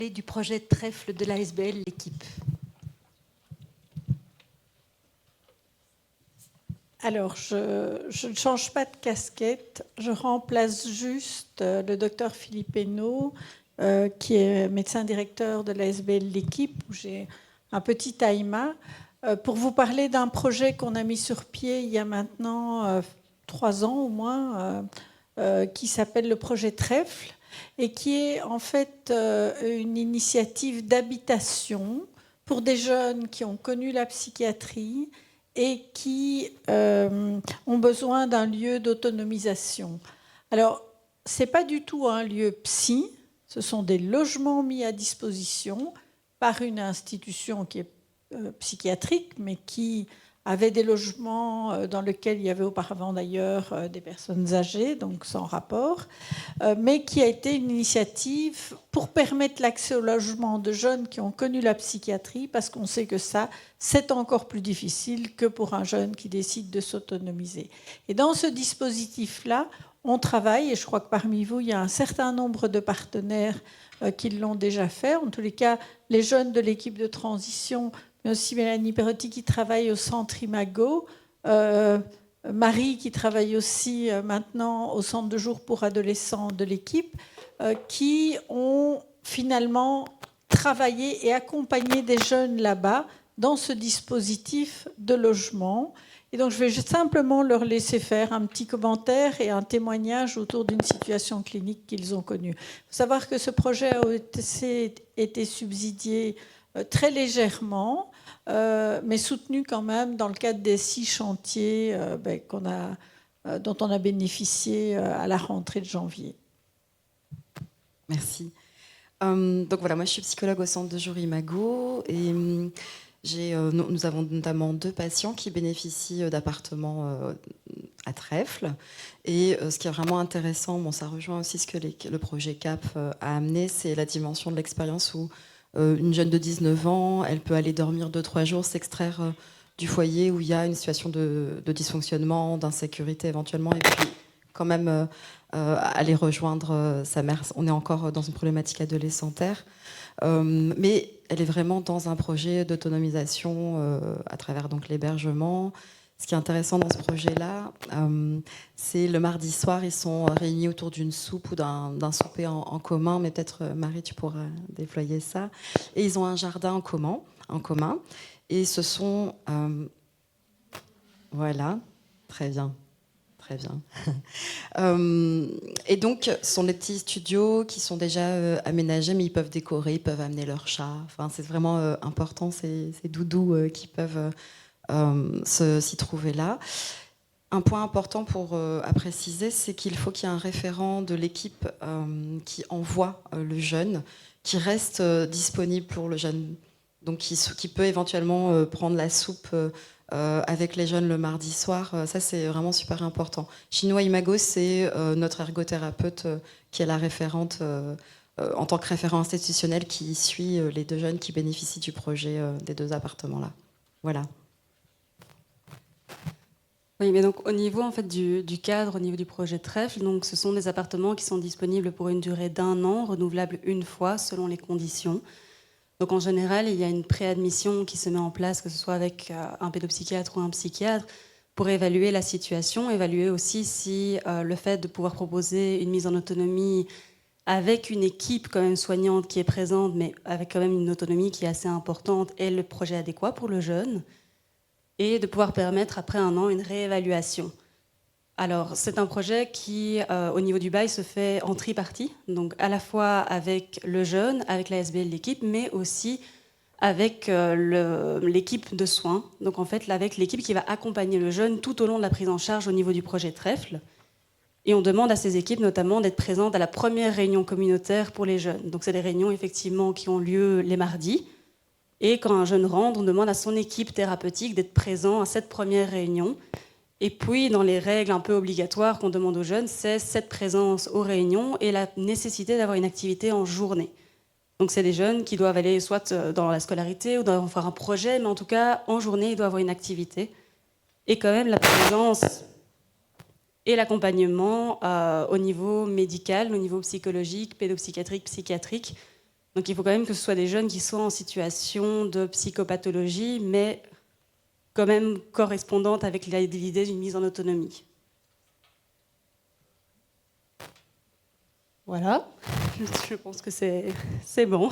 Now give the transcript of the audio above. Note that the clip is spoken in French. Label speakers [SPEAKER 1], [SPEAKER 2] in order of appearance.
[SPEAKER 1] Du projet Trèfle de l'ASBL, l'équipe.
[SPEAKER 2] Alors, je ne change pas de casquette. Je remplace juste le docteur Philippe Hainaut, qui est médecin directeur de l'ASBL l'équipe, où j'ai un petit AIMA, pour vous parler d'un projet qu'on a mis sur pied il y a maintenant 3 ans au moins, qui s'appelle le projet Trèfle, et qui est en fait une initiative d'habitation pour des jeunes qui ont connu la psychiatrie et qui ont besoin d'un lieu d'autonomisation. Alors, ce n'est pas du tout un lieu psy, ce sont des logements mis à disposition par une institution qui est psychiatrique, mais qui avait des logements dans lesquels il y avait auparavant d'ailleurs des personnes âgées, donc sans rapport, mais qui a été une initiative pour permettre l'accès au logement de jeunes qui ont connu la psychiatrie, parce qu'on sait que ça, c'est encore plus difficile que pour un jeune qui décide de s'autonomiser. Et dans ce dispositif-là, on travaille, et je crois que parmi vous, il y a un certain nombre de partenaires qui l'ont déjà fait. En tous les cas, les jeunes de l'équipe de transition, mais aussi Mélanie Perotti qui travaille au centre Imago, Marie qui travaille aussi maintenant au centre de jour pour adolescents de l'équipe, qui ont finalement travaillé et accompagné des jeunes là-bas dans ce dispositif de logement. Et donc je vais simplement leur laisser faire un petit commentaire et un témoignage autour d'une situation clinique qu'ils ont connue. Il faut savoir que ce projet a été subsidié très légèrement, mais soutenu quand même dans le cadre des 6 chantiers dont on a bénéficié à la rentrée de janvier.
[SPEAKER 3] Merci. Donc voilà, moi je suis psychologue au centre de jour Imago et nous avons notamment 2 patients qui bénéficient d'appartements à Trèfle. Et ce qui est vraiment intéressant, bon, ça rejoint aussi ce que le projet CAP a amené, c'est la dimension de l'expérience où une jeune de 19 ans, elle peut aller dormir 2-3 jours, s'extraire du foyer où il y a une situation de dysfonctionnement, d'insécurité éventuellement, et puis quand même aller rejoindre sa mère. On est encore dans une problématique adolescentaire, mais elle est vraiment dans un projet d'autonomisation à travers donc l'hébergement. Ce qui est intéressant dans ce projet-là, c'est le mardi soir, ils sont réunis autour d'une soupe ou d'un souper en commun, mais peut-être Marie, tu pourras déployer ça. Et ils ont un jardin en commun. Et ce sont... voilà, très bien. Très bien. Et donc, ce sont des petits studios qui sont déjà aménagés, mais ils peuvent décorer, ils peuvent amener leur chat. Enfin, c'est vraiment important, ces doudous qui peuvent s'y trouver là. Un point important à préciser, c'est qu'il faut qu'il y ait un référent de l'équipe qui envoie le jeune, qui reste disponible pour le jeune, donc qui peut éventuellement prendre la soupe avec les jeunes le mardi soir. Ça, c'est vraiment super important. Chinois Imago, c'est notre ergothérapeute qui est la référente en tant que référent institutionnel qui suit les 2 jeunes qui bénéficient du projet des 2 appartements-là. Voilà.
[SPEAKER 4] Oui, mais donc au niveau en fait du cadre, au niveau du projet Trèfle, donc ce sont des appartements qui sont disponibles pour une durée d'1 an, renouvelables une fois selon les conditions. Donc en général, il y a une préadmission qui se met en place, que ce soit avec un pédopsychiatre ou un psychiatre, pour évaluer la situation, évaluer aussi si le fait de pouvoir proposer une mise en autonomie avec une équipe quand même soignante qui est présente, mais avec quand même une autonomie qui est assez importante, est le projet adéquat pour le jeune, et de pouvoir permettre après 1 an une réévaluation. Alors, c'est un projet qui, au niveau du bail, se fait en tripartie, donc à la fois avec le jeune, avec l'ASBL, l'équipe, mais aussi avec l'équipe de soins, donc en fait avec l'équipe qui va accompagner le jeune tout au long de la prise en charge au niveau du projet Trèfle. Et on demande à ces équipes notamment d'être présentes à la première réunion communautaire pour les jeunes. Donc c'est des réunions effectivement qui ont lieu les mardis, et quand un jeune rentre, on demande à son équipe thérapeutique d'être présent à cette première réunion. Et puis, dans les règles un peu obligatoires qu'on demande aux jeunes, c'est cette présence aux réunions et la nécessité d'avoir une activité en journée. Donc, c'est des jeunes qui doivent aller soit dans la scolarité ou doivent faire un projet, mais en tout cas, en journée, ils doivent avoir une activité. Et quand même, la présence et l'accompagnement au niveau médical, au niveau psychologique, pédopsychiatrique, psychiatrique, Donc il faut quand même que ce soit des jeunes qui soient en situation de psychopathologie, mais quand même correspondante avec l'idée d'une mise en autonomie. Voilà, je pense que c'est bon.